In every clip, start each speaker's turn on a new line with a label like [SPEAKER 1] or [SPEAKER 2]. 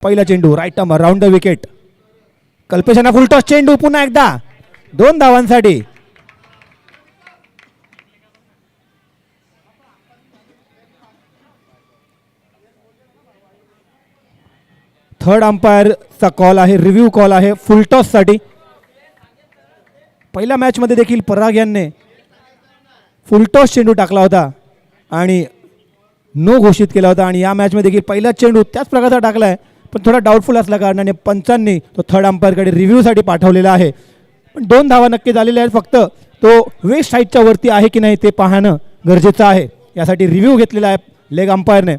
[SPEAKER 1] पहिला चेंडू right term round the wicket. कल्पेशांना फुल टॉस चेंडू पुन्हा एकदा 2 धावांसाठी. थर्ड अंपायरचा कॉल आहे, रिव्ह्यू कॉल आहे फुल टॉस साठी. पहिल्या मॅच मध्ये देखील पराग यांनी फुल टॉस चेंडू टाकला होता आणि नो घोषित केला होता आणि या मॅच मध्ये देखील पहिला चेंडू त्याच प्रकारचा टाकलाय, पण थोडा डाऊटफुल असल्या कारणाने पंचांनी तो थर्ड अंपायरकडे रिव्ह्यूसाठी पाठवलेला आहे. पण 2 धावा नक्की झालेल्या आहेत. फक्त तो वेस्ट साईडच्या वरती आहे की नाही ते पाहणं गरजेचं आहे. यासाठी रिव्ह्यू घेतलेला आहे लेग अंपायरने.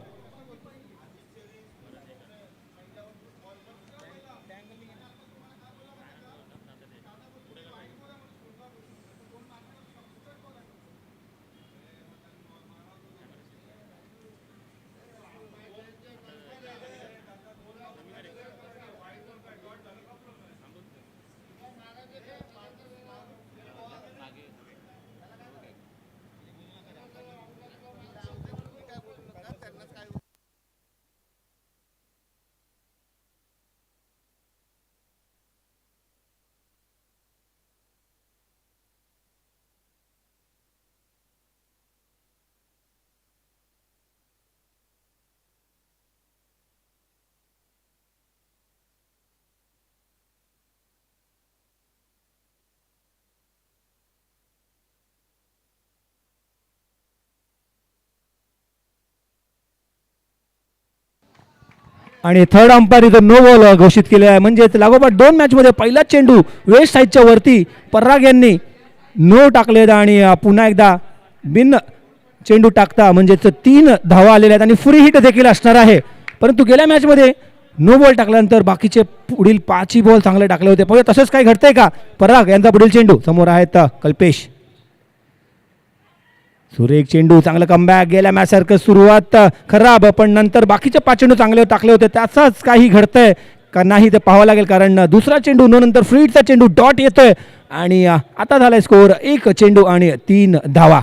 [SPEAKER 1] आणि थर्ड अंपायर इथं नो बॉल घोषित केले आहे. म्हणजेच लागोपाठ 2 मॅच मध्ये पहिला चेंडू वेस्ट साईडच्या वरती पराग यांनी नो टाकले आणि पुन्हा एकदा बिन चेंडू टाकता म्हणजेच 3 धावा आलेल्या आहेत आणि फ्री हिट देखील असणार आहे. परंतु गेल्या मॅच मध्ये नो बॉल टाकल्यानंतर बाकीचे पुढील 5 बॉल चांगले टाकले होते. पण तसंच काय घडतंय का? पराग यांचा पुढील चेंडू समोर आहेत कल्पेश. सुरेख चेंडू, चांगलं कमबॅक. गेल्या मॅच सारखं सुरुवात खराब, पण नंतर बाकीचे 5 चेंडू चांगले टाकले होते. त्याचाच काही घडतंय का नाही ते पाहावं लागेल, कारण दुसरा चेंडू नो नंतर फ्री हिटचा चेंडू डॉट येतोय आणि आता झालाय स्कोर 1 चेंडू आणि 3 धावा.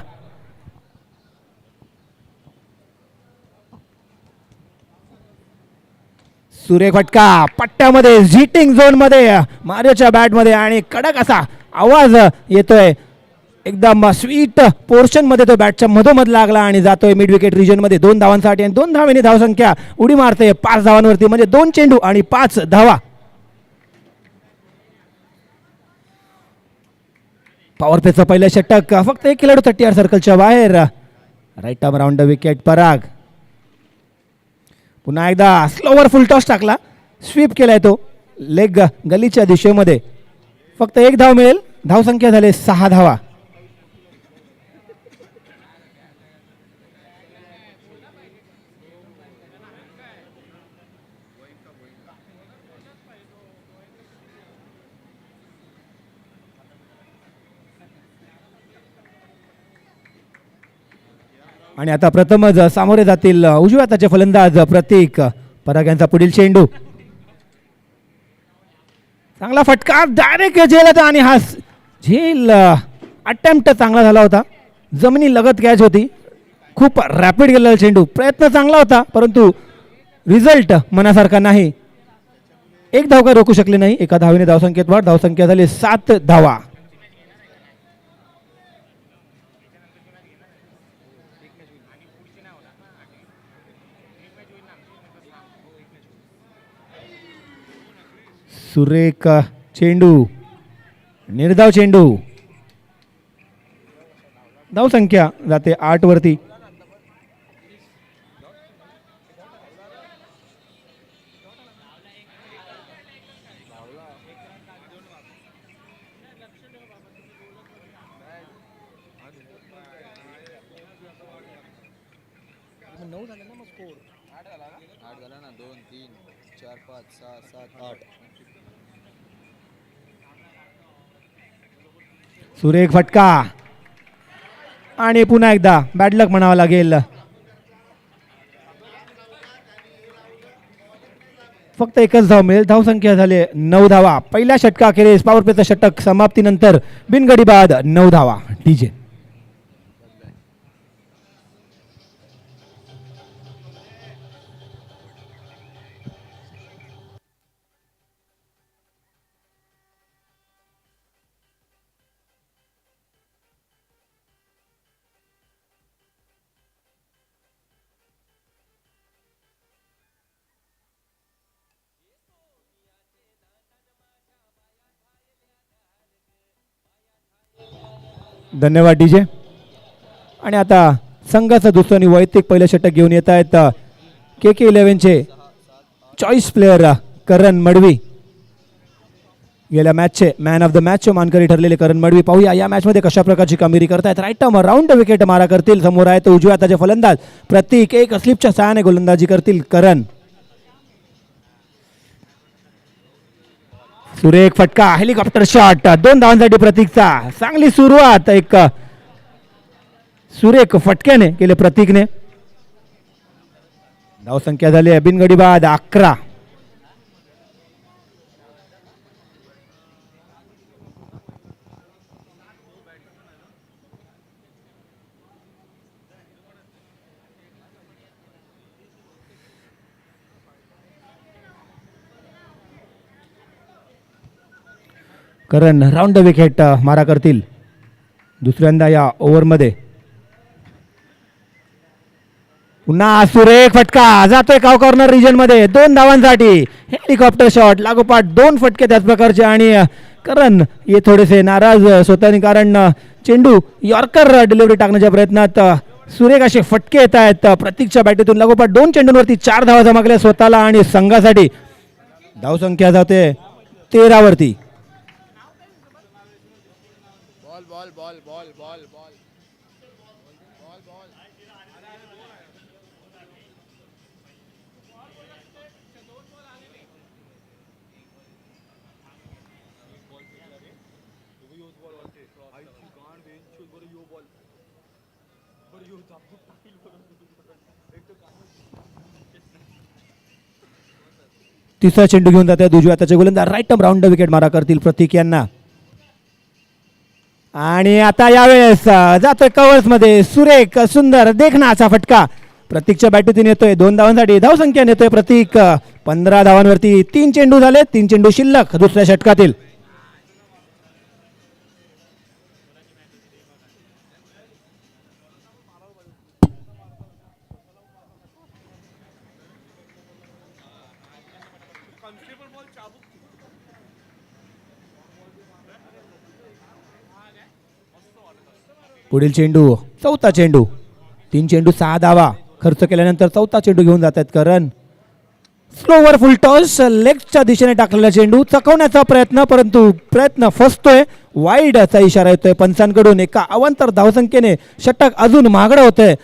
[SPEAKER 1] सुरेख फटका पट्ट्यामध्ये झिटिंग झोन मध्ये मारियोच्या बॅट मध्ये आणि कडक असा आवाज येतोय. एकदम स्वीट पोर्शन मध्ये तो बॅटच्या मधोमध लागला आणि जातोय मिड विकेट रिजन मध्ये 2 धावांसाठी आणि 2 धावांनी धावसंख्या उडी मारते 5 धावांवरती. म्हणजे 2 चेंडू आणि 5 धावा. पॉवर प्लेचं पहिलं षटक फक्त 1 खेळाडू 30 सर्कलच्या बाहेर. Right arm round the wicket Parag. पुन्हा एकदा स्लोवर फुल टॉस टाकला, स्वीप केलाय तो लेग गलीच्या दिशेमध्ये. फक्त 1 धाव मिळेल. धावसंख्या झाले 6 धावा. आणि आता प्रथमच सामोरे जातील उजव्या हाताचे फलंदाज प्रतीक. पराग यांचा पुढील चेंडू, चांगला फटका डायरेक्ट झेल आणि हा झेल अटेम्प्ट चांगला झाला होता. जमिनी लगत कॅच होती. खूप रॅपिड गेलेला चेंडू. प्रयत्न चांगला होता परंतु रिझल्ट मनासारखा नाही. 1 धाव काय रोखू शकले नाही. 1 धावेने धावसंख्येत वाढ. धावसंख्या झाली 7 धावा. सुरेख चेंडू, निर्धाव चेंडू. धावसंख्या जाते 8 वरती. सुरेख फटका आणि पुन्हा एकदा बॅड लक म्हणावं लागेल. फक्त 1च धाव मिळेल. धावसंख्या झाले 9 धावा. पहिल्या षटकाखेरीज पॉवर प्लेचं षटक समाप्तीनंतर बिनगडी बाद 9 धावा. डीजे धन्यवाद डीजे. आणि आता संघाचं दुसरं आणि वैयक्तिक पहिलं षटक घेऊन येत आहेत KK11चे चॉईस प्लेयर करण मडवी. गेल्या मॅचचे मॅन ऑफ द मॅच मानकरी ठरलेले करण मडवी. पाहूया या मॅचमध्ये कशा प्रकारची कामगिरी करतायत. राईट टर्म राऊंड विकेट मारा करतील. समोर आहे तो उजव्या हाताचे फलंदाज प्रतीक. एक स्लिपच्या सहाय्याने गोलंदाजी करतील करण. सुरेख फटका हेलिकॉप्टर शॉट 2 धावांसाठी प्रतीकचा. चांगली सुरुवात एक सुरेख फटक्याने केले प्रतीकने. धावसंख्या झाली बिनगडी बाद 11. करण राऊंड विकेट मारा करतील दुसऱ्यांदा या ओव्हरमध्ये. पुन्हा सुरेख फटका जातोय काव कॉर्नर रिजन मध्ये 2 धावांसाठी. हेलिकॉप्टर शॉट लागोपाठ 2 फटके त्याच प्रकारचे. आणि करण हे थोडेसे नाराज स्वतःने कारण चेंडू यॉर्कर डिलिव्हरी टाकण्याच्या प्रयत्नात सुरेख असे फटके येत आहेत प्रतीकच्या बॅटीतून. लागोपाठ 2 चेंडूंवरती 4 धावा जमा केल्या स्वतःला आणि संघासाठी. धावसंख्या जाते 13 वरती. तिसरा चेंडू घेऊन जातात उजव्या हाताचे गोलंदाज. राईट टर्म राऊंड विकेट मारा करतील प्रतीक यांना. आणि आता यावेळेस जातोय कव्हर्स मध्ये सुरेख सुंदर देखनाचा फटका प्रतीकच्या बॅटीतून येतोय. 2 धावांसाठी धावसंख्या नेतोय प्रतीक 15 धावांवरती. 3 चेंडू झाले. 3 चेंडू शिल्लक दुसऱ्या षटकातील. पुढील चेंडू चौथा चेंडू. 3 चेंडू 6 धावा खर्च केल्यानंतर चौथा चेंडू घेऊन जातात करण. स्लोवर फुल टॉस लेगच्या दिशेने टाकलेला चेंडू चकवण्याचा प्रयत्न परंतु प्रयत्न फसतोय. वाईडचा इशारा येतोय पंचांकडून. एका अवांतर धावसंख्येने षटक अजून महागडं होतंय.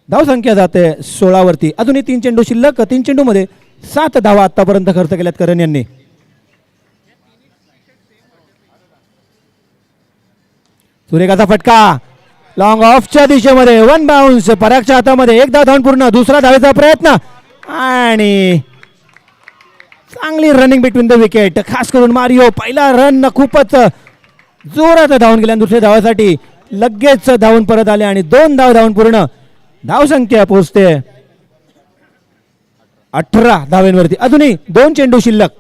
[SPEAKER 1] धावसंख्या जाते 16 वरती. अजूनही 3 चेंडू शिल्लक. 3 चेंडू मध्ये 7 धावा आतापर्यंत खर्च केल्यात करण यांनी. सुरेखाचा फटका लॉंग ऑफच्या दिशेमध्ये 1 बाउन्स. परागच्या हातामध्ये 1 धाव धावून पूर्ण. दुसरा धावेचा प्रयत्न आणि चांगली रनिंग बिटवीन द विकेट. खास करून मारिओ पहिला रन खूपच जोरात धावून गेल्या. दुसऱ्या धावासाठी लगेच धावून परत आले आणि 2 धाव धावून पूर्ण. धावसंख्या पोहोचते 18 धावेंवरती. अजूनही 2 चेंडू शिल्लक.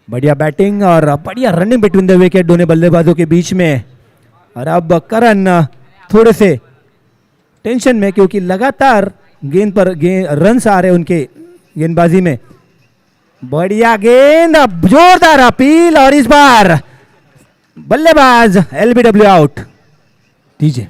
[SPEAKER 1] बढ़िया बैटिंग और बढ़िया रनिंग बिटवीन द विकेट दोनों बल्लेबाजों के बीच में. और अब करण थोड़े से टेंशन में क्योंकि लगातार गेंद पर रन्स आ रहे उनके गेंदबाजी में. बढ़िया गेंद जोरदार अपील और इस बार बल्लेबाज LBW आउट. दीजिए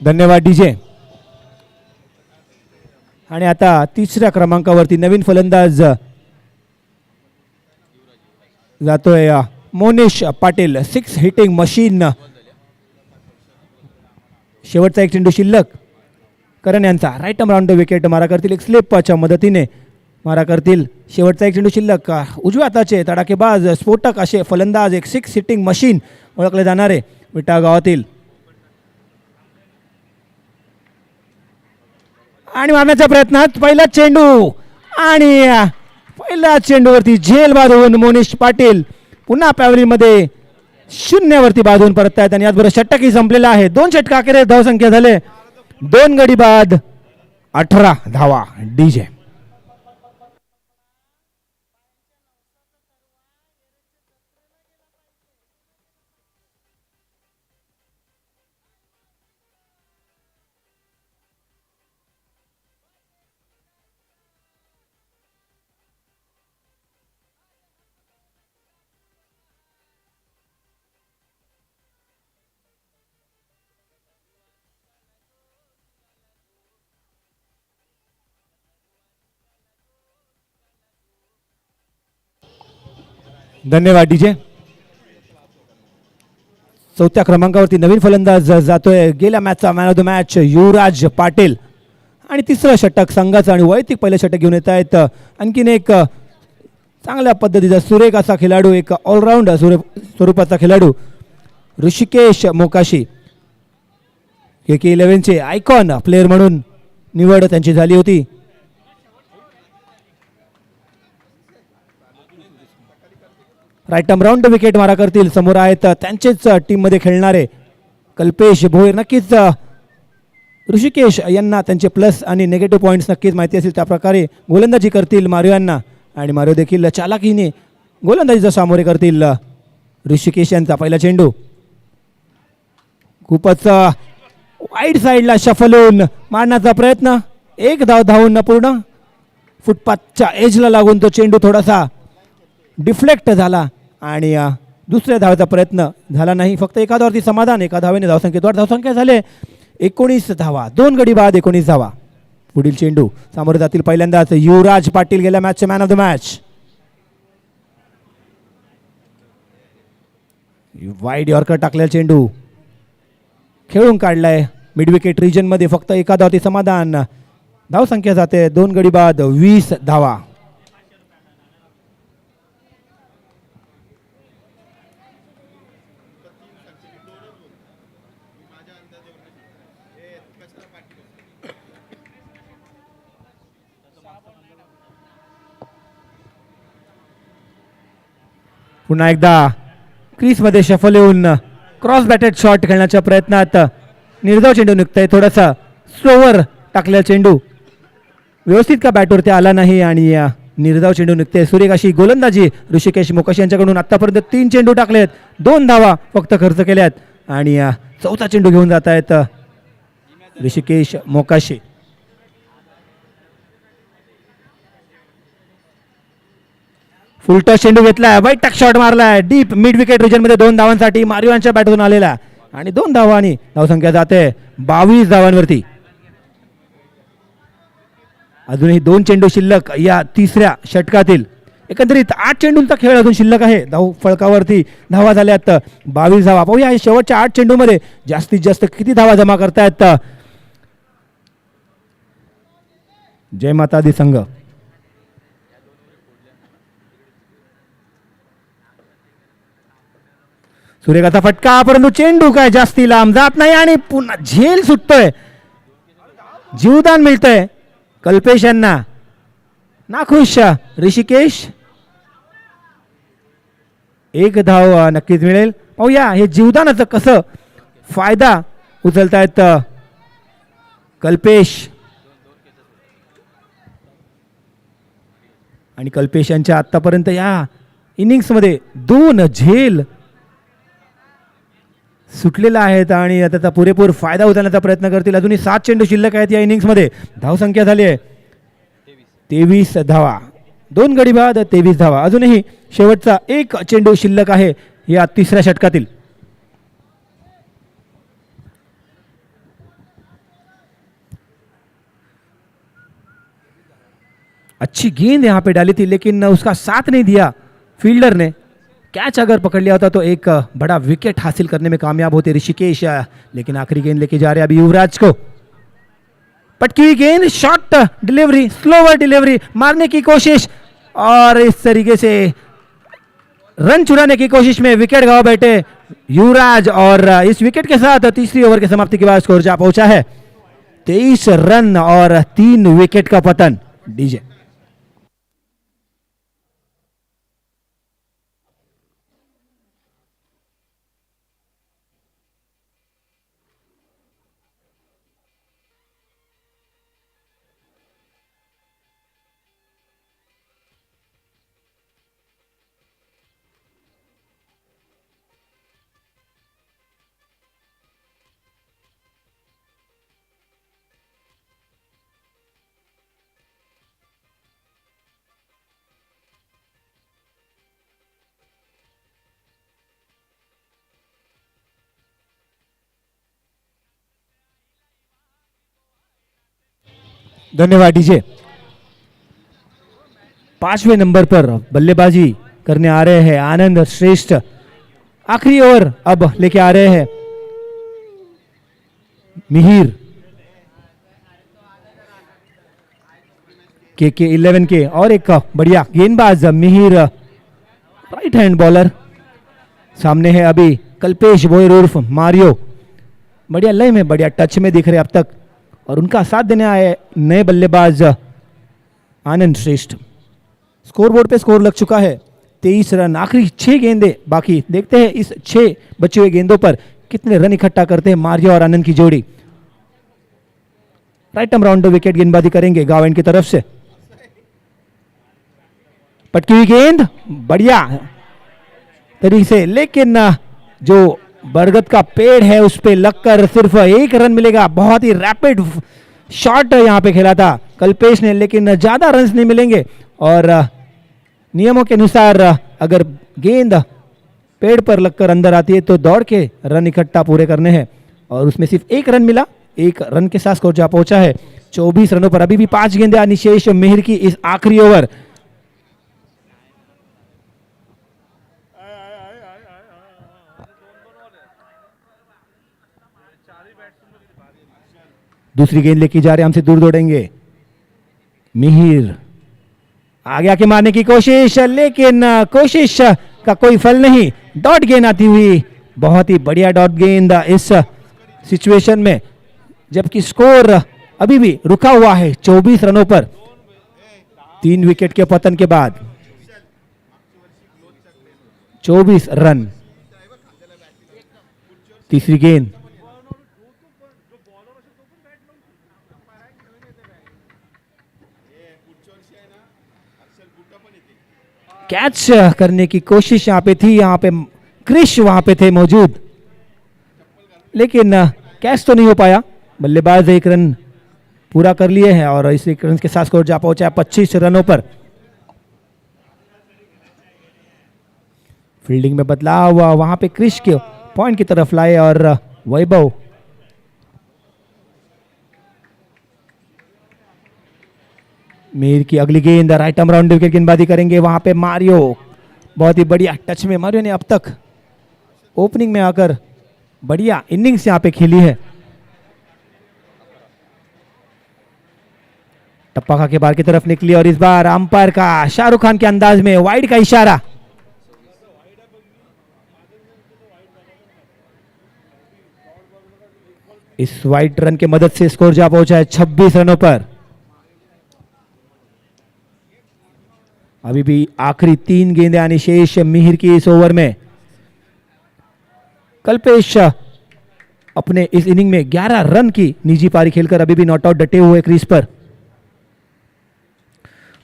[SPEAKER 1] धन्यवाद डीजे. आणि आता 3ऱ्या क्रमांकावरती नवीन फलंदाज जातोय मोनिश पाटील. 6 हिटिंग मशीन शेवटचा एक चेंडू शिल्लक. करण यांचा right arm round the wicket मारा करतील एक स्लिपच्या मदतीने मारा करतील. शेवटचा एक चेंडू शिल्लक. उजव्या हाताचे तडाखेबाज स्फोटक असे फलंदाज एक 6 सिटिंग मशीन ओळखले जाणारे विटा गावातील. आणि मारण्याच्या प्रयत्नात पहिला चेंडू आणि पहिल्या चेंडूवरती झेल बांधून मोनिश पाटील पुन्हा पॅव्हलिनमध्ये 0 बांधून परत आहेत आणि याचबरोबर षटकही संपलेला आहे. 2 षटक अखेर धावसंख्या झाले 2 गडी बाद 18 धावा. डीजे धन्यवाद. डीजे चौथ्या क्रमांकावरती नवीन फलंदाज जातोय गेल्या मॅचचा मॅन ऑफ द मॅच युवराज पाटील. आणि तिसरं षटक संघाचं आणि वैयक्तिक पहिलं षटक घेऊन येत आहेत आणखीन एक चांगल्या पद्धतीचा सुरेख असा खेळाडू एक ऑलराऊंड स्वरूपाचा खेळाडू ऋषिकेश मोकाशी. KK11चे आयकॉन प्लेअर म्हणून निवड त्यांची झाली होती. राईट आर्म राऊंड विकेट मारा करतील. समोर आहेत त्यांचेच टीममध्ये खेळणारे कल्पेश भोईर. नक्कीच ऋषिकेश यांना त्यांचे प्लस आणि निगेटिव्ह पॉईंट्स नक्कीच माहिती असतील. त्याप्रकारे गोलंदाजी करतील मारिओ यांना आणि मारिओ देखील चालाकीने गोलंदाजीचा सामोरे करतील ऋषिकेश यांचा. पहिला चेंडू खूपच वाईड साईडला शफल होऊन मारण्याचा प्रयत्न. एक धाव धावून न पूर्ण. फुटपाथच्या एजला लागून तो चेंडू थोडासा डिफ्लेक्ट झाला आणि दुसऱ्या धावेचा प्रयत्न झाला नाही. फक्त एका धावावरती समाधान. एका धावेने धावसंख्येत वाढ. धावसंख्या झाले 19 धावा. 2 गडी बाद 19 धावा. पुढील चेंडू सामोरे जातील पहिल्यांदाच युवराज पाटील गेल्या मॅचचे man of the match. Wide yorker टाकलेला चेंडू खेळून काढलाय मिड विकेट रिजन मध्ये. फक्त एका धावावरती समाधान. धावसंख्या जाते 2 गडी बाद 20 धावा. पुन्हा एकदा क्रीजमध्ये शफल येऊन क्रॉस बॅटेड शॉट खेळण्याच्या प्रयत्नात निर्धाव चेंडू निघतोय. थोडासा स्लोवर टाकलेला चेंडू व्यवस्थित का बॅटवरती आला नाही आणि निर्धाव चेंडू निघते. सुरेख अशी गोलंदाजी ऋषिकेश मोकाशी यांच्याकडून. आतापर्यंत 3 चेंडू टाकलेत 2 धावा फक्त खर्च केल्यात आणि चौथा चेंडू घेऊन जात आहेत ऋषिकेश मोकाशी. फुल टच चेंडू घेतलाय. वाईट टक शॉट मारलाय डीप मिड विकेट रिजन मध्ये 2 धावांसाठी मारिओ यांच्या बॅटवरून आलेला आणि 2 धावा आणि धावसंख्या जाते 22 धावांवरती. अजूनही 2 चेंडू शिल्लक या तिसऱ्या षटकातील. एकंदरीत 8 चेंडूंचा खेळ अजून शिल्लक आहे. धाव फळकावरती धावा झाल्यात 22 धावा. पाहूया या शेवटच्या 8 चेंडूमध्ये जास्तीत जास्त किती धावा जमा करतायत जय माता दी संघ. सुरेखाचा फटका परंतु चेंडू काय जास्ती लांब जात नाही आणि पुन्हा झेल सुटतोय. जीवदान मिळतंय कल्पेश यांना. नाखुश ऋषिकेश. 1 धाव नक्कीच मिळेल. पाहूया हे जीवदानाचं कसं फायदा उचलतायत कल्पेश. आणि कल्पेश यांच्या आतापर्यंत या इनिंग्समध्ये 2 झेल सुटलेला आहेत आणि त्याचा पुरेपूर फायदा उचलण्याचा प्रयत्न करतील. अजूनही 7 चेंडू शिल्लक आहेत या इनिंग्समध्ये. धावसंख्या झाली आहे 23 धावा. 2 गडी बाद 23 धावा. अजूनही शेवटचा 1 चेंडू शिल्लक आहे या तिसऱ्या षटकातील. अच्छी गेंद यहाँ पे डाली थी लेकिन उसका साथ नहीं दिया फील्डर ने. कैच अगर पकड़ लिया होता तो एक बड़ा विकेट हासिल करने में कामयाब होते ऋषिकेश, लेकिन आखिरी गेंद लेके जा रहे हैं अभी युवराज को। पटकी हुई गेंद, शॉर्ट डिलीवरी, स्लोवर डिलीवरी, मारने की कोशिश और इस तरीके से रन चुराने की कोशिश में विकेट गवा बैठे युवराज। और इस विकेट के साथ तीसरी ओवर के समाप्ति के बाद स्कोर जा पहुंचा है 23 रन और 3 विकेट का पतन। डीजे धन्यवाद डीजे। 5वें नंबर पर बल्लेबाजी करने आ रहे हैं आनंद श्रेष्ठ। आखिरी ओवर अब लेके आ रहे हैं मिहिर के 11 के, और एक बढ़िया गेंदबाज मिहिर राइट हैंड बॉलर। सामने है अभी कल्पेश बोयर उर्फ मारियो, बढ़िया लय में बढ़िया टच में दिख रहे अब तक, और उनका साथ देने आए नए बल्लेबाज आनंद श्रेष्ठ। स्कोरबोर्ड पे स्कोर लग चुका है 23 रन। आखिरी 6 गेंदे बाकी, देखते हैं इस 6 बचे हुए गेंदों पर कितने रन इकट्ठा करते हैं मारिया और आनंद की जोड़ी। राइट आर्म राउंड विकेट गेंदबाजी करेंगे गावेंड की तरफ से। पटकी हुई गेंद बढ़िया तरीके से, लेकिन जो बरगद का पेड़ है उस पे लगकर सिर्फ 1 रन मिलेगा। बहुत ही रैपिड शॉट यहां पे खेला था कल्पेश ने, लेकिन ज्यादा रन नहीं मिलेंगे। और नियमों के अनुसार अगर गेंद पेड़ पर लगकर अंदर आती है तो दौड़ के रन इकट्ठा पूरे करने हैं, और उसमें सिर्फ 1 रन मिला। 1 रन के साथ स्कोर जा पहुंचा है 24 रनों पर। अभी भी 5 गेंदें आनी शेष मिहिर की इस आखिरी ओवर। दूसरी गेंद लेके जा रहे, हमसे दूर दौड़ेंगे मिहिर। आगे आके मारने की कोशिश, लेकिन कोशिश का कोई फल नहीं। डॉट गेंद आती हुई, बहुत ही बढ़िया डॉट गेंद इस सिचुएशन में, जबकि स्कोर अभी भी रुका हुआ है 24 रनों पर 3 विकेट के पतन के बाद। 24 रन। तीसरी गेंद, कैच करने की कोशिश यहां पे थी, यहां पे क्रिश वहां पे थे मौजूद, लेकिन कैच तो नहीं हो पाया। बल्लेबाज 1 रन पूरा कर लिए हैं और इस 1 रन के साथ स्कोर जा पहुंचा है 25 रनों पर। फील्डिंग में बदलाव वहां पे क्रिश के पॉइंट की तरफ लाए और वैभव मीर की अगली गेंद, राइट आर्म राउंड विकेट गेंदबाजी करेंगे वहां पे मारियो। बहुत ही बढ़िया टच में मारियो ने अब तक ओपनिंग में आकर बढ़िया इनिंग्स यहां पे खेली है। टप्पा खा के बाहर की तरफ निकली और इस बार अंपायर का शाहरुख खान के अंदाज में वाइड का इशारा। इस वाइड रन के मदद से स्कोर जा पहुंचा है 26 रनों पर। अभी भी आखिरी 3 गेंदें आनी शेष मिहिर की इस ओवर में। कल्पेश अपने इस इनिंग में 11 रन की निजी पारी खेलकर अभी भी नॉट आउट डटे हुए क्रीज पर।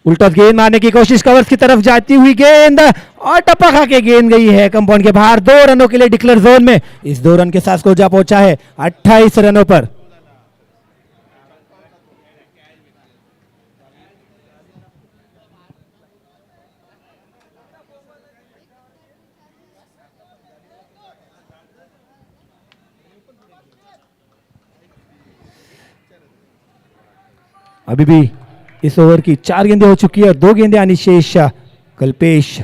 [SPEAKER 1] उल्टा गेंद मारने की कोशिश, कवर्स की तरफ जाती हुई गेंद और टप्पा खा के गेंद गई है कंपाउंड के बाहर। 2 रनों के लिए डिक्लेयर जोन में। इस 2 रन के साथ स्कोर जा पहुंचा है 28 रनों पर। अभी भी इस ओवर की 4 गेंदें हो चुकी है और 2 गेंदें आनी शेष। कल्पेश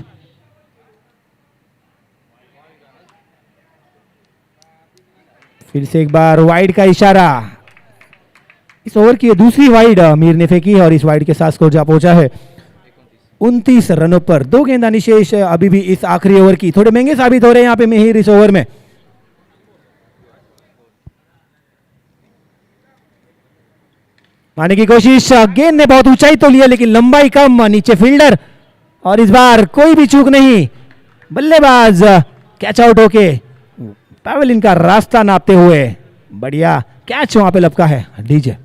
[SPEAKER 1] फिर से एक बार वाइड का इशारा। इस ओवर की दूसरी वाइड मीर ने फेंकी और इस वाइड के साथ स्कोर जा पहुंचा है 29 रनों पर। 2 गेंदानी शेष अभी भी इस आखिरी ओवर की। थोड़े महंगे साबित हो रहे हैं यहाँ पे मिहिर इस ओवर में। मारने की कोशिश, गेंद ने बहुत ऊंचाई तो लिया लेकिन लंबाई कम, नीचे फील्डर, और इस बार कोई भी चूक नहीं। बल्लेबाज कैच आउट होके पैवेलियन का रास्ता नापते हुए बढ़िया कैच वहां पे लपका है। डीजे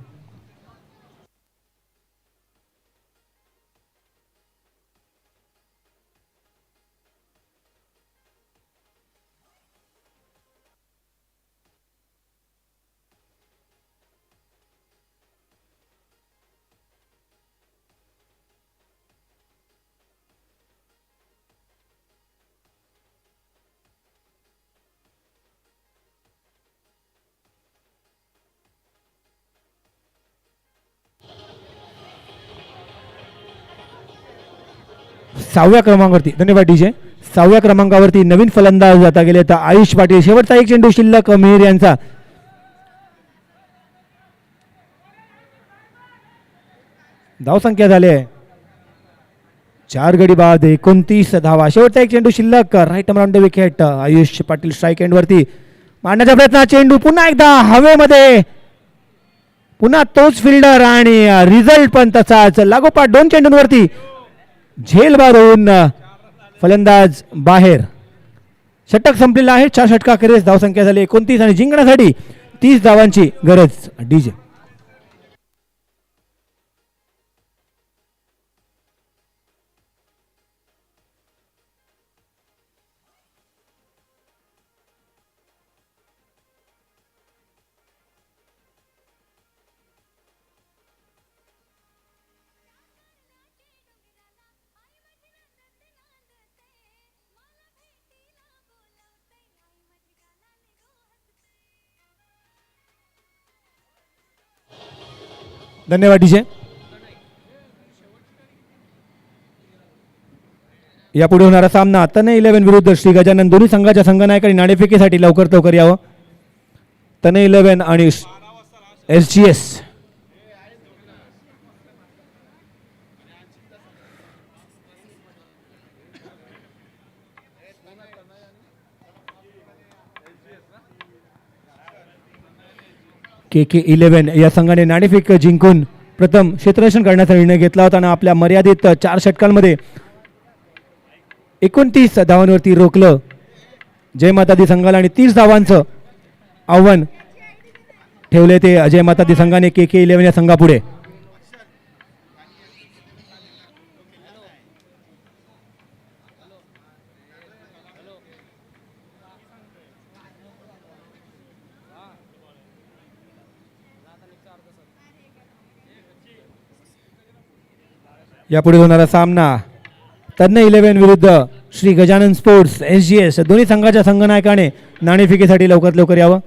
[SPEAKER 1] सहाव्या क्रमांकावरती, धन्यवाद डीजे, 6व्या क्रमांकावरती नवीन फलंदाज जाता गेले तर आयुष पाटील. शेवटचा एक चेंडू शिल्लक मिहिर यांचा. धावसंख्या झाले 4 गडी बाद 29 धावा. शेवटचा एक चेंडू शिल्लक. Right around the wicket. Ayush Patil strike end वरती मारण्याचा प्रयत्न. चेंडू पुन्हा एकदा हवेमध्ये. पुन्हा तोच फिल्डर आणि रिझल्ट पण तसाच. लागोपाठ 2 चेंडूंवरती झेल मारून फलंदाज बाहेर. षटक संपलेला आहे. 4 षटकाखेरीज धावसंख्या झाली 29 आणि जिंकण्यासाठी 30 धावांची गरज. डीजे धन्यवाद डीजे. यापुढे होणारा सामना तनय 11 विरुद्ध श्री गजानन. दोन्ही संघाच्या संघनायकांनी नाणेफेकीसाठी लवकरात लवकर यावं. तनय 11 आणि SGS. KK11 या संघाने नाणेफेक जिंकून प्रथम क्षेत्ररक्षण करण्याचा निर्णय घेतला होता आणि आपल्या मर्यादित 4 षटकांमध्ये 29 धावांवरती रोखलं. जय माता दी संघाला आणि 30 धावांचं आव्हान ठेवले ते अजय माता दी संघाने KK11 या संघापुढे. यापुढे होणारा सामना तन्नय 11 विरुद्ध श्री गजानन स्पोर्ट्स SGS. दोन्ही संघाच्या संघनायकाने नाणेफेकीसाठी लवकरात लवकर यावं.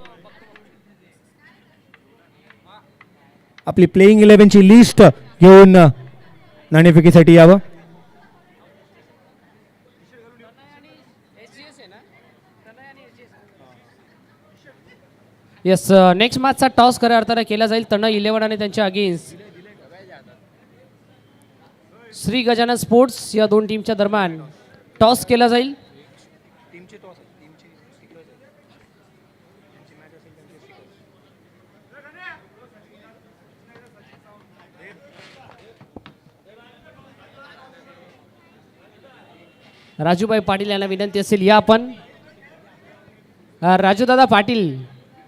[SPEAKER 1] आपली प्लेइंग 11 ची लिस्ट घेऊन नाणेफेकीसाठी यावं.
[SPEAKER 2] येस, नेक्स्ट मॅचचा टॉस खऱ्या अर्थाने केला जाईल तन्नय 11 आणि त्यांच्या अगेन्स्ट श्री गजानन स्पोर्ट्स या दोन टीमच्या दरम्यान टॉस केला जाईल. राजूभाई पाटील यांना विनंती असेल या आपण. राजूदादा पाटील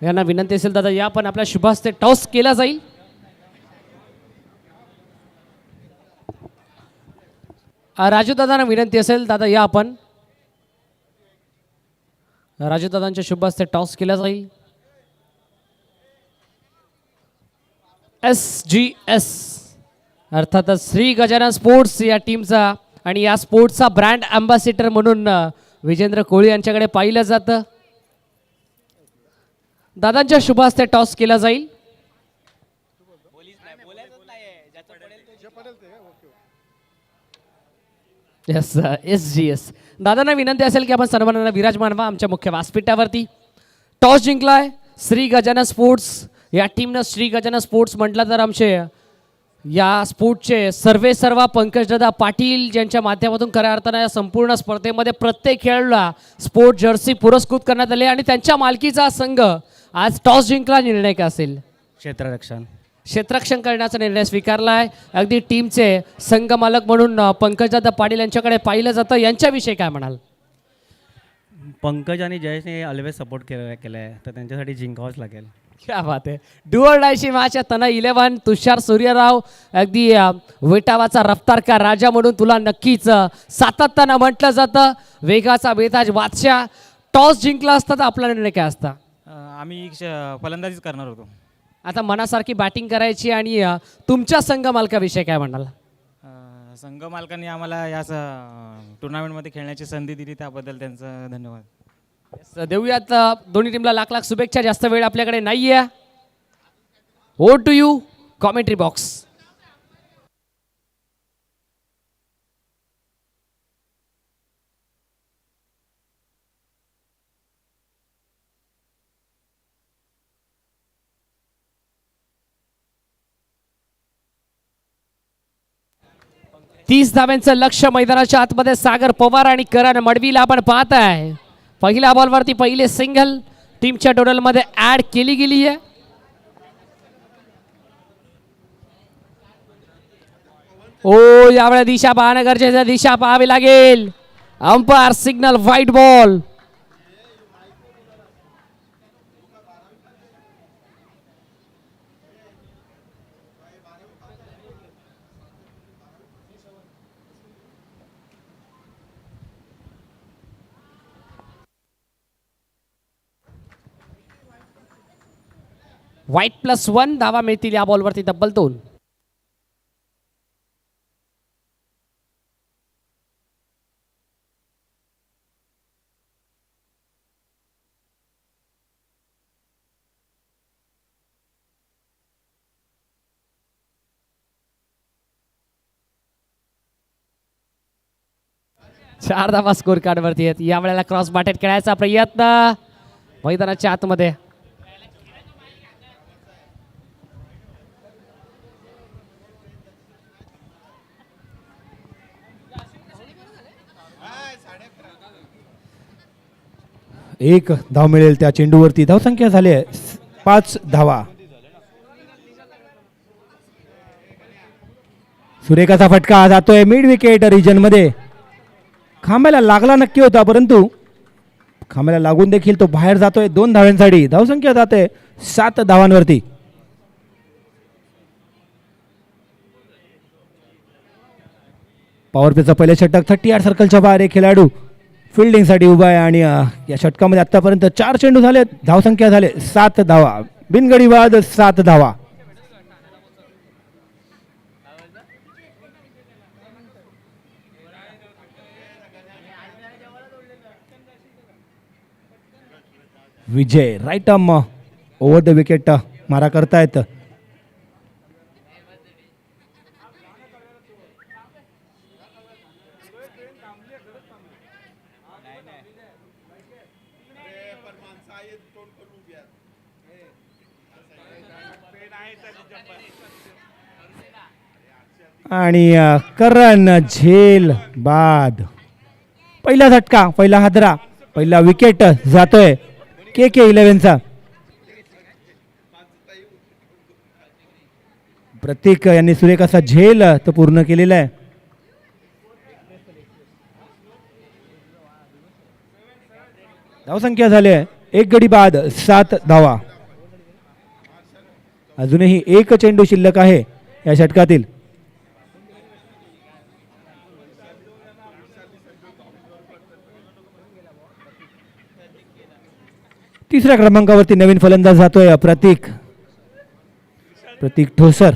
[SPEAKER 2] यांना विनंती असेल दादा या पण आपल्या शुभास्ते टॉस केला जाईल. राजूदादांना विनंती असेल दादा या आपण. राजूदादांच्या शुभ हस्ते टॉस केला जाईल. SGS अर्थातच श्री गजानन स्पोर्ट्स या टीमचा आणि या स्पोर्ट्सचा ब्रँड अँबॅसेडर म्हणून विजेंद्र कोळी यांच्याकडे पाहिलं जातं. दादांच्या शुभ हस्ते टॉस केला जाईल. येस, SGS दादांना विनंती असेल की आपण सर्वांना विराजमान व्हा आमच्या मुख्य व्यासपीठावरती. टॉस जिंकलाय श्री गजानन स्पोर्ट्स या टीमनं श्री गजानन स्पोर्ट्स म्हटलं तर आमचे या स्पोर्टचे सर्वेसर्वा पंकजदादा पाटील ज्यांच्या माध्यमातून खऱ्या अर्थानं या संपूर्ण स्पर्धेमध्ये प्रत्येक खेळाडूला स्पोर्ट जर्सी पुरस्कृत करण्यात आले आणि त्यांच्या मालकीचा संघ आज टॉस जिंकला. निर्णय काय असेल? क्षेत्ररक्षण करण्याचा निर्णय स्वीकारला आहे. अगदी टीमचे संघ मालक म्हणून पंकजदादा पाटील यांच्याकडे पाहिलं जातं. यांच्याविषयी काय म्हणाल?
[SPEAKER 3] पंकज आणि जयेशने ऑलवेज सपोर्ट केला आहे, तर त्यांच्यासाठी जिंकावंच लागेल.
[SPEAKER 2] क्या बात आहे. डुअर डायशी मॅच आहे. तना 11 तुषार सूर्यराव अगदी वेटावाचा रफ्तारकार राजा म्हणून तुला नक्कीच सातत्यानं म्हटलं जातं. वेगाचा बेताज बादशाह. टॉस जिंकला असता तर आपला निर्णय काय असता?
[SPEAKER 3] आम्ही फलंदाजीच करणार होतो.
[SPEAKER 2] आता मनासारखी बॅटिंग करायची आणि तुमच्या संघ मालकाविषयी काय म्हणाल?
[SPEAKER 3] संघ मालकांनी आम्हाला या टुर्नामेंटमध्ये खेळण्याची संधी दिली त्याबद्दल त्यांचं धन्यवाद.
[SPEAKER 2] देऊयात दोन्ही टीमला लाख लाख शुभेच्छा. जास्त वेळ आपल्याकडे नाही आहे. Over to you commentary box. तीस धाव्यांचं लक्ष मैदानाच्या आतमध्ये सागर पवार आणि करण मडवीला आपण पाहत आहे. पहिल्या बॉलवरती पहिले सिंगल टीमच्या टोटलमध्ये ऍड केली गेली आहे. ओ यावेळेला दिशा पाहणं गरजेचं. दिशा पाहावी लागेल. Umpire signal white ball. White +1 धावा मिळतील या बॉलवरती तब्बल 2. चार धावा स्कोर कार्ड वरती आहेत. या वेळेला क्रॉस बाटेट खेळायचा प्रयत्न मैदानाच्या आतमध्ये.
[SPEAKER 1] एक धाव मिळेल त्या चेंडूवरती. धावसंख्या झाली आहे 5 धावा. सुरेखाचा फटका जातोय मिड विकेट रिजन मध्ये. खांब्याला लागला नक्की होता, परंतु खांब्याला लागून देखील तो बाहेर जातोय. 2 धाव्यांसाठी धावसंख्या जाते 7 धावांवरती. पॉवर प्लेचा पहिले षटक 38 सर्कलच्या बाहेर एक खेळाडू फिल्डिंगसाठी उभा आहे आणि या षटकामध्ये आतापर्यंत 4 चेंडू झाले. धावसंख्या झाले 7 धावा. बिनगडी बाद 7 धावा. Vijay right arm over the wicket मारा करतायत. आणि करण झेल बाद. पहिला झटका, पहिला हादरा, पहिला विकेट जातोय KK11चा. प्रतीक यांनी सुरेखाचा झेल तो पूर्ण केलेला आहे. धावसंख्या झाली आहे 1 गडी बाद 7 धावा. अजूनही एक चेंडू शिल्लक आहे या षटकातील. तिसऱ्या क्रमांकावरती नवीन फलंदाज जातोय प्रतीक ठोसर.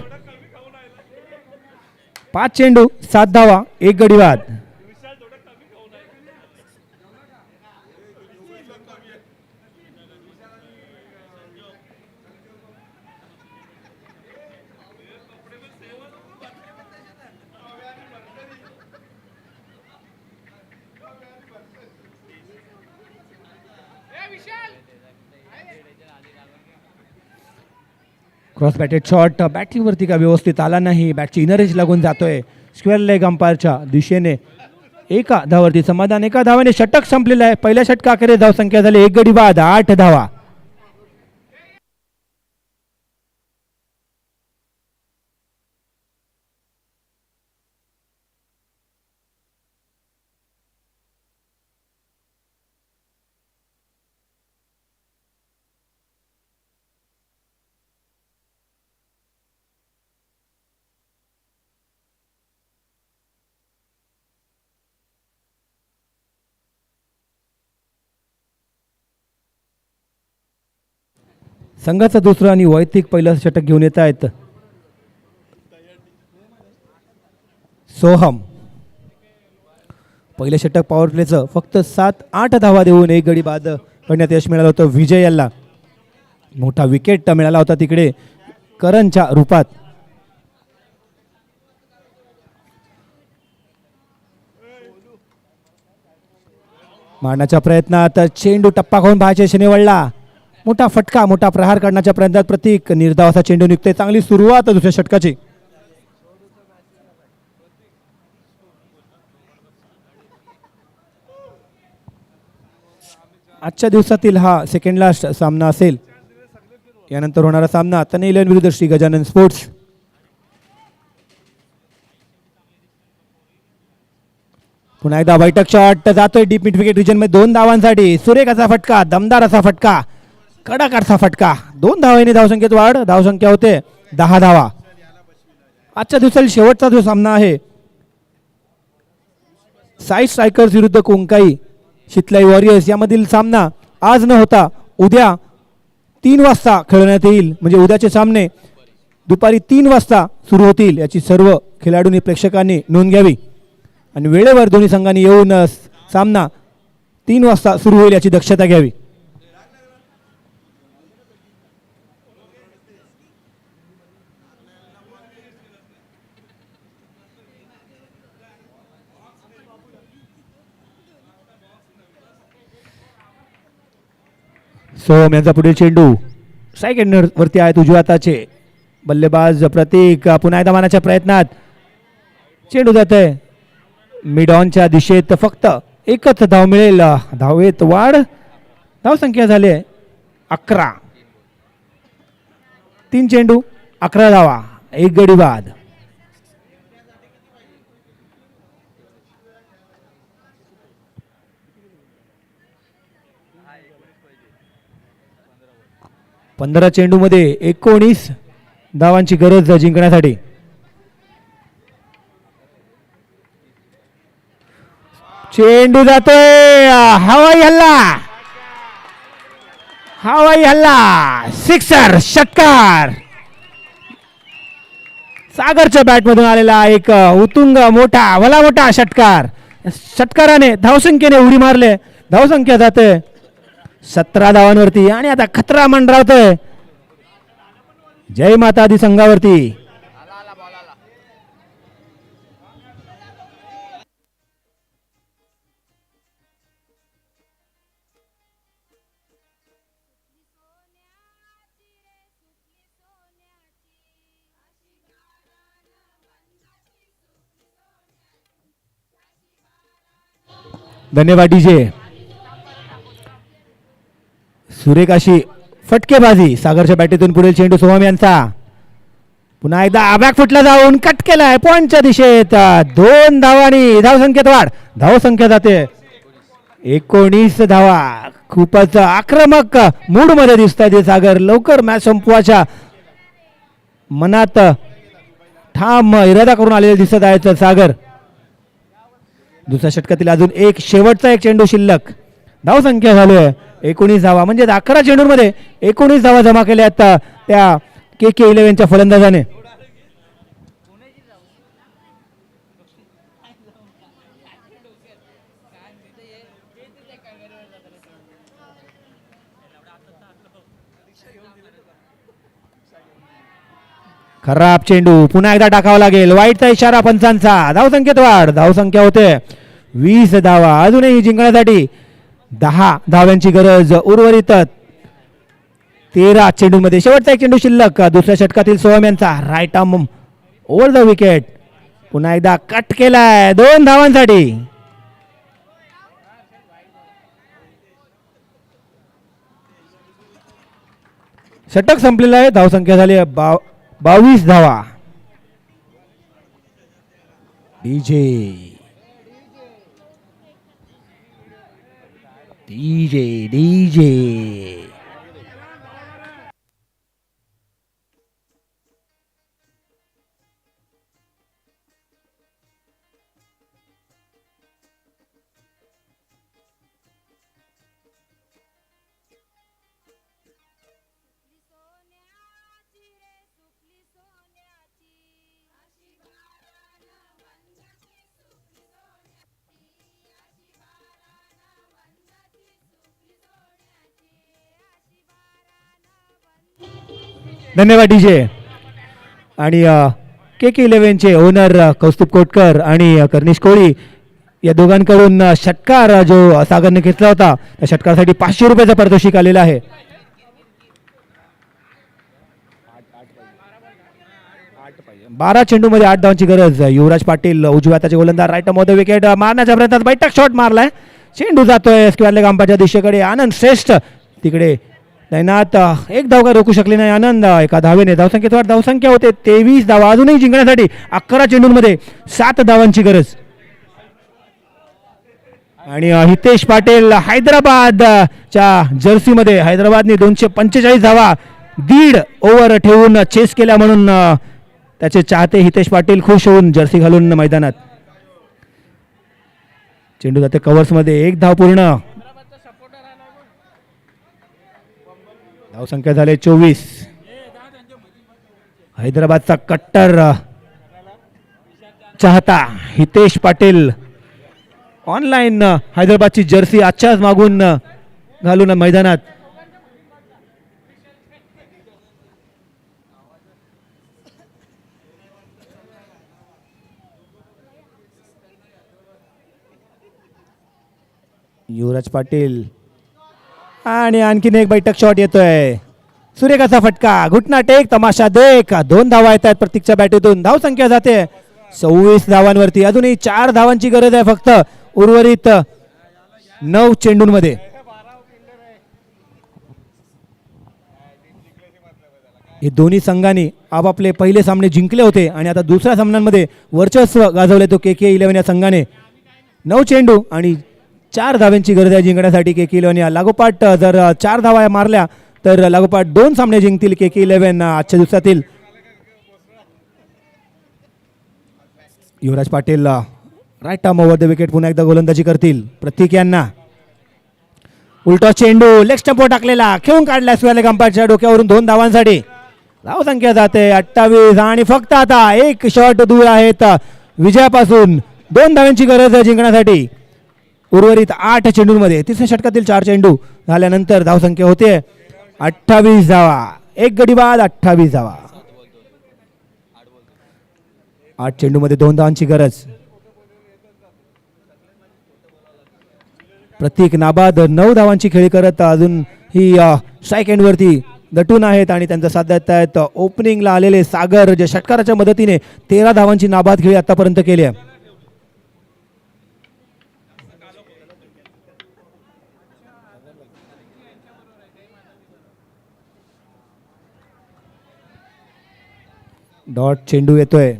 [SPEAKER 1] 5 चेंडू 7 धावा 1 गडी बाद. क्रॉस बॅटेड शॉट बॅटिंगवरती का व्यवस्थित आला नाही, बॅटची इनर एज लागून जातोय स्क्वेअर लेग अंपायरच्या दिशेने. एका धावावरती समाधान, एका धावाने षटक संपलेलं आहे. पहिल्या षटकाखेरीज धावसंख्या झाली 1 गडी बाद 8 धावा. संघाचा दुसरा आणि वैयक्तिक पहिलं षटक घेऊन येत आहेत सोहम. पहिलं षटक पॉवर प्लेचं फक्त 7-8 धावा देऊन 1 गडी बाद करण्यात यश मिळालं होतं विजय याला. मोठा विकेट मिळाला होता तिकडे करणच्या रूपात. मारण्याच्या प्रयत्नात चेंडू टप्पा खाऊन बाहेरच्या दिशेने वळला. मोठा फटका, मोठा प्रहार करण्याच्या प्रयत्नात प्रतीक निर्धावाचा चेंडू निघतोय. चांगली सुरुवात दुसऱ्या षटकाची. आजच्या दिवसातील हा सेकंड लास्ट सामना असेल. यानंतर होणारा सामना तने 11 विरुद्ध श्री गजानन स्पोर्ट्स. पुन्हा एकदा बैठक शॉट जातोय डीप मिड विकेट रिजन मध्ये 2 धावांसाठी. सुरेख असा फटका, दमदार असा फटका, कडक असा फटका. 2 धावांनी धावसंख्येत वाढ. धावसंख्या होते 10 धावा. आजच्या दिवसातील शेवटचा जो सामना आहे साई स्ट्रायकर्स विरुद्ध कोंकाई शितलाई वॉरियर्स. यामधील सामना आज न होता उद्या 3 वाजता खेळण्यात येईल. म्हणजे उद्याचे सामने दुपारी 3 वाजता सुरू होतील. याची सर्व खेळाडूंनी प्रेक्षकांनी नोंद घ्यावी आणि वेळेवर दोन्ही संघांनी येऊन सामना 3 वाजता सुरू होईल याची दक्षता घ्यावी. सोहम यांचा पुढील चेंडू स्ट्राईक एंडर वरती आहेत उजव्या हाताचे बल्लेबाज प्रतीक. पुन्हा एकदा मारण्याच्या प्रयत्नात चेंडू जात आहे मिड ऑनच्या दिशेत. फक्त एकच धाव मिळेल. धावेत वाढ. धावसंख्या झाली 11. 3 चेंडू 11 धावा 1 गडी बाद. पंधरा चेंडू मध्ये 19 धावांची गरज जिंकण्यासाठी. चेंडू जातोय हवाई हल्ला, हवाई हल्ला, सिक्सर, षटकार. सागरच्या बॅट मधून आलेला एक उत्तुंग मोठा भला मोठा षटकार. षटकाराने धावसंख्येने उडी मारले. धावसंख्या जाते 17 धावांवरती आणि आता खतरा मंडरावतोय जय माता दी संघावरती. धन्यवाद डीजे. सुरेख अशी फटकेबाजी सागरच्या बॅटीतून पुढील चेंडू सोहम यांचा. पुन्हा एकदा बॅक फुटला जाऊन कट केलाय पॉइंटच्या दिशेत. 2 धावांनी धावसंख्येत वाढ. धावसंख्या जाते 19 धावा. खूपच आक्रमक मूड मध्ये दिसत आहे सागर. लवकर मॅच संपवायच्या मनात ठाम इरादा करून आलेले दिसत आहेत सागर. दुसऱ्या षटकातील अजून एक शेवटचा एक चेंडू शिल्लक. धावसंख्या झाली आहे 19 धावा. म्हणजे 11 चेंडूंमध्ये 19 धावा जमा केल्या आहेत त्या KK11च्या फलंदाजाने. खराब चेंडू पुन्हा एकदा टाकावा लागेल. वाईटचा इशारा पंचांचा. धावसंख्येत वाढ. धावसंख्या होते 20 धावा. अजूनही जिंकण्यासाठी 10 धाव्यांची गरज. उर्वरित 13 चेंडूमध्ये शेवटचा एक चेंडू शिल्लक. दुसऱ्या षटकातील सोहम यांचा right arm over the wicket. पुन्हा एकदा कट केलाय 2 धावांसाठी. षटक संपलेलं आहे. धावसंख्या झाली 22 धावा. डीजे डीजे डीजे धन्यवाद डीजे. आणि KK11चे ओनर कौस्तुभ कोटकर आणि कर्निश कोळी या दोघांकडून षटकार जो सागरने घेतला होता त्या षटकारासाठी 500 रुपयाचा पारितोषिक आलेला आहे. 12 चेंडूमध्ये 8 धावांची गरज. युवराज पाटील उजव्या हाताचे गोलंदाज राईट मोद विकेट मारण्याच्या प्रयत्नात बैठक शॉट मारलाय. चेंडू जातोय स्क्वेअरले गांपाच्या दिशेकडे. आनंद श्रेष्ठ तिकडे तैनात. एक धाव काय रोखू शकले नाही आनंद. एका धावेने धावसंख्येत वाढ. धावसंख्या होते 23 धावा. अजूनही जिंकण्यासाठी 11 चेंडूंमध्ये 7 धावांची गरज. आणि हितेश पाटील हैदराबादच्या जर्सीमध्ये हैदराबादने 245 धावा 1.5 ओव्हर ठेवून चेस केल्या म्हणून त्याचे चाहते हितेश पाटील खुश होऊन जर्सी घालून मैदानात. चेंडू जाते कव्हर्समध्ये. 1 धाव पूर्ण. धावसंख्या झाले 24. हैदराबादचा कट्टर चाहता हितेश पाटील ऑनलाईन हैदराबादची जर्सी आजच्याच मागून घालून मैदानात. युवराज पाटील आणि आणखीन एक बैठक शॉट येतोय. सूर्यकाचा फटका. घुटना टेक तमाशा देख. 2 धावा येत आहेत प्रत्येकच्या बॅटीतून. धावसंख्या जाते 26 धावांवरती. अजूनही 4 धावांची गरज आहे फक्त उर्वरित 9 चेंडूंमध्ये. हे दोन्ही संघांनी आपापले पहिले सामने जिंकले होते आणि आता दुसऱ्या सामन्यांमध्ये वर्चस्व गाजवले तो KK11 या संघाने. 9 चेंडू आणि 4 धावांची गरज आहे जिंकण्यासाठी KK11 या. लागोपाठ जर 4 धावा मारल्या तर लागोपाठ 2 सामने जिंकतील KK11 आजच्या दिवसातील. Yuvraj Patil right arm over the wicket पुन्हा एकदा गोलंदाजी करतील. प्रतीक यांना उलटा चेंडू लेग स्टंपवर टाकलेला खेळून काढला स्क्वेअर गंपाच्या डोक्यावरून 2 धावांसाठी. धावसंख्या जाते 28 आणि फक्त आता एक शॉट दूर आहेत विजयापासून. 2 धावांची गरज आहे जिंकण्यासाठी उर्वरित 8 चेंडूंमध्ये. तिसऱ्या षटकातील 4 चेंडू झाल्यानंतर धावसंख्या होते 28 धावा. एक गडी बाद 28 धावा. 8 चेंडूमध्ये 2 धावांची गरज. प्रतीक नाबाद 9 धावांची खेळी करत अजून ही स्ट्राईक एंडवरती दटून आहेत आणि त्यांचा साथ देत आहेत ओपनिंगला आलेले सागर जे षटकाराच्या मदतीने 13 धावांची नाबाद खेळी आतापर्यंत केली आहे. डॉट चेंडू येतोय.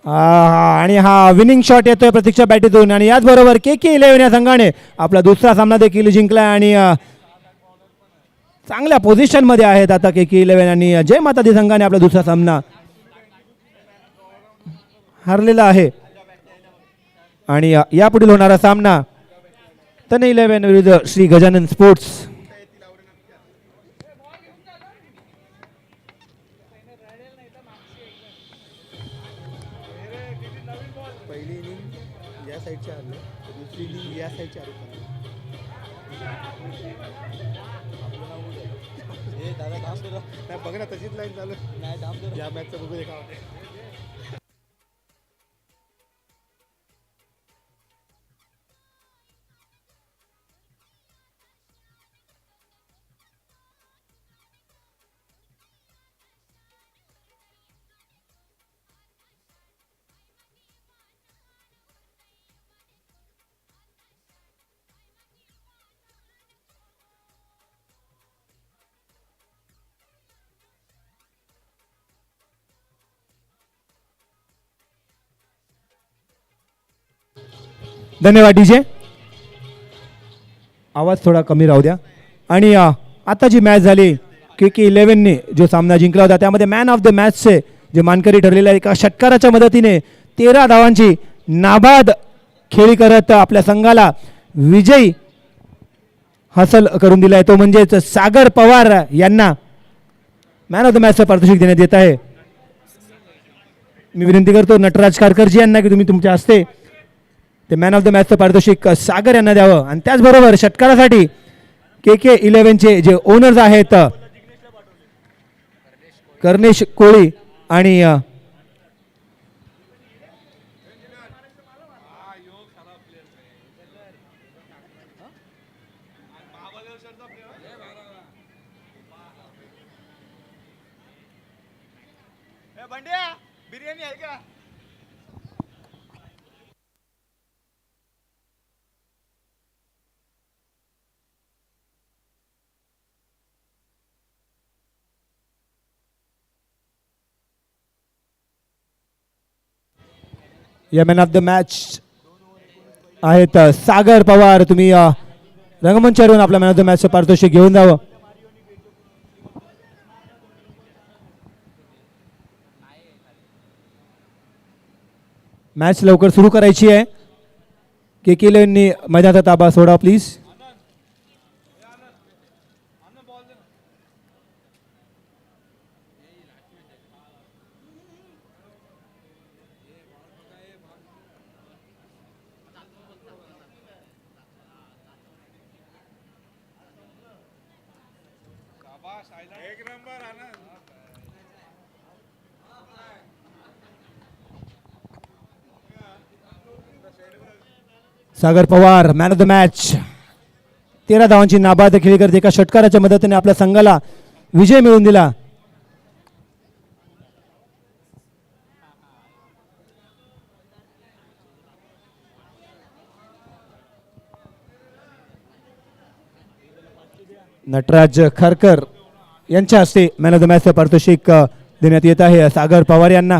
[SPEAKER 1] आणि हा विनिंग शॉट येतोय प्रतीकच्या बॅटीतून. आणि याचबरोबर KK11 या संघाने आपला दुसरा सामना देखील जिंकला आणि चांगल्या पोझिशन मध्ये आहेत आता KK11 आणि जय माता दी संघाने आपला दुसरा सामना हरलेला आहे. आणि यापुढील होणारा सामना तनय 11 विरुद्ध श्री गजानन स्पोर्ट्स.
[SPEAKER 4] पहिली इनिंग या साईडच्या हरले, दुसरी इनिंग या साईडच्या हरले. नाही बघ ना तशीच लाईन चालू या मॅचचं बघू दे का होते.
[SPEAKER 1] धन्यवाद डीजे. आवाज थोडा कमी राहू द्या. आणि आता जी मॅच झाली KK11ने जो सामना जिंकला होता त्यामध्ये मॅन ऑफ द मॅचचे जे मानकरी ठरलेले एका षटकाराच्या मदतीने 13 धावांची नाबाद खेळी करत आपल्या संघाला विजयी हासल करून दिला आहे तो म्हणजेच सागर पवार यांना मॅन ऑफ द मॅचचं पारितोषिक देण्यात येत आहे. मी विनंती करतो नटराज कारकरजी यांना की तुम्ही तुमच्या हस्ते ते मॅन ऑफ द मॅचचं पारितोषिक सागर यांना द्यावं. आणि त्याचबरोबर षटकारासाठी KK11चे जे ओनर्स आहेत कर्णेश कोळी आणि
[SPEAKER 4] बिर्याणी आहे का.
[SPEAKER 1] या मॅन ऑफ द मॅच आहेत सागर पवार. तुम्ही रंगमंचावर येऊन आपल्या मॅन ऑफ द मॅचचं पारितोषिक घेऊन जावं. मॅच लवकर सुरू करायची आहे. KK11नी मैदानाचा ताबा सोडा प्लीज.
[SPEAKER 4] एक number Anand.
[SPEAKER 1] Sagar Pawar man of the match. 13 धावांची नाबाद खेळी करते एका षटकाराच्या मदतीने आपल्या संघाला विजय मिळवून दिला. नटराज खारकर यांच्या हस्ते मॅन ऑफ द मॅचचं पारितोषिक देण्यात येत आहे सागर पवार यांना.